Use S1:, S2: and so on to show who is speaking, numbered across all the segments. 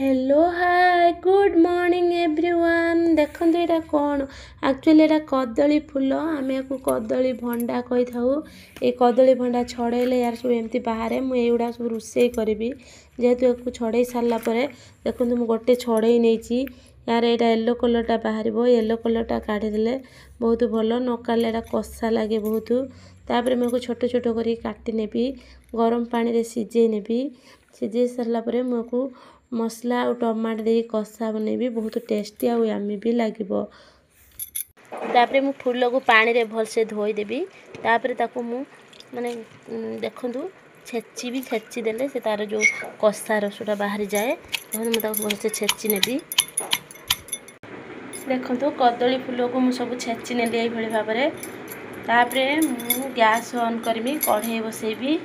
S1: Hello hi good morning everyone. देखो ये कौन एक्चुअली ये कदली फूल आम या कदली भंडा कही था। ये कदली भंडा छड़ेले यार सब एमती बाहर मुझा सब रोसे करी जेहेतु छड़े सारापर देखो मुझे गोटे छड़े नहीं यार यहाँ येलो कलरटा बाहर येलो कलरटा काढ़ीदे बहुत भल न काले कषा लगे बहुत। तापर मुझे छोट छोट कर काटी नेबी गरम पानी रे सिझे नेबी सिझे सारापर मुझे मसला और टमाटर दे कषा बनैबी बहुत टेस्टी आ यामी भी लगे। तापर मु फूल को पानी रे भलसे धोईदेवी तापर ताकू मु माने देखु छेची भी छेची देले से तार जो कषा रसटा बाहरी जाए मुझे भलसे छेची नेबी। देखु कदली फूल को मु सब छेची नेली ये भाव में। तापर मु गैस ऑन करमी कढ़ई बसैबी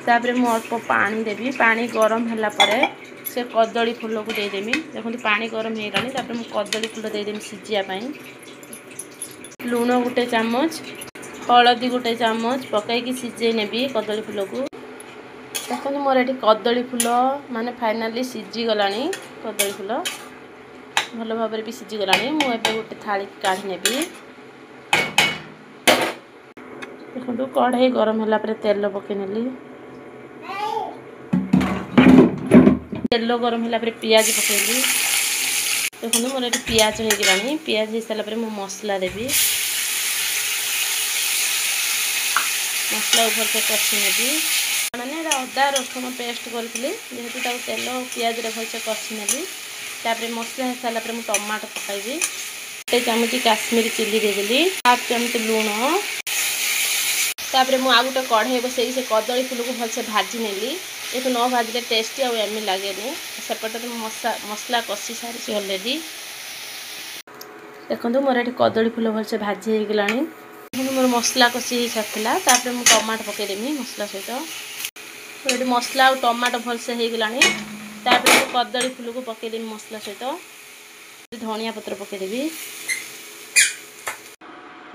S1: तापर मु अल्प पानी देवी पानी गरम होला परे से कदली फूल को देदेमी। देखो पानी गरम हो गलानी तापर मु कदली फूल देदेमी सिझिया लूण गोटे चामच हलदी गोटे चामच पकईकी सिझे नेबी कदली फूल को। देखो मोर ये कदली फूल माने फाइनाली सिझी गलानी कदली फूल भल भाव भी सिझी गलानी। मु एबे गोटे थाली काढ़ी नेबी। देखो कढ़ई गरम होला परे तेल पकई नेली तेल गरम होला परे पियाज पकईली। देखो मोर ये पियाज हो गलानी पियाज हो सारा मु मसला देवी मसला ऊपर से कषी नेबी मैंने अदा रसुण पेस्ट करी जेहेतु तेल पियाज भलसे कषी नेबी। तापर मसला हो सारा मु टमाटो पकाइबी गोटे चामच काश्मीरी चिली देदेली हाफ चामच लूण तापर मु आ गोटे कढ़ई बसई से कदली फूल को भलसे भाजी नेली। ये तो न भाजले टेस्टी आ एम लगे सेपटे तो मसला कषी सारी अलरेडी। देखो मोर ये कदली फूल भलसे भाजी हो गलानी मोर मसला कषी सारा तापर मु टमाटो पकईदेमी मसला सहित ये मसला और टमाटो भलसे हो गलानी। तापर कदली फूल को पकईदेमी मसला सहित धनिया पत्र पकईदेवी।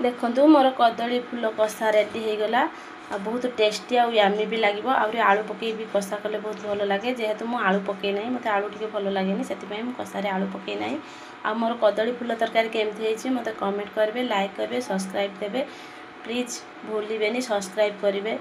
S1: देखो मोर कदली फूल कषा रेडी हो गला आ बहुत टेस्टी आ यामी भी लगे। आलू पकई भी कषा कले बहुत भल लगे जेहेतु मुझे आलू पकई ना मत आलू टे भल लगे से कषारे आलू पकई ना। आ मोर कदली फूल तरकारी केमती मत कमेंट करेंगे लाइक करेंगे सब्सक्राइब देवे प्लीज भूलिए सब्सक्राइब करेंगे।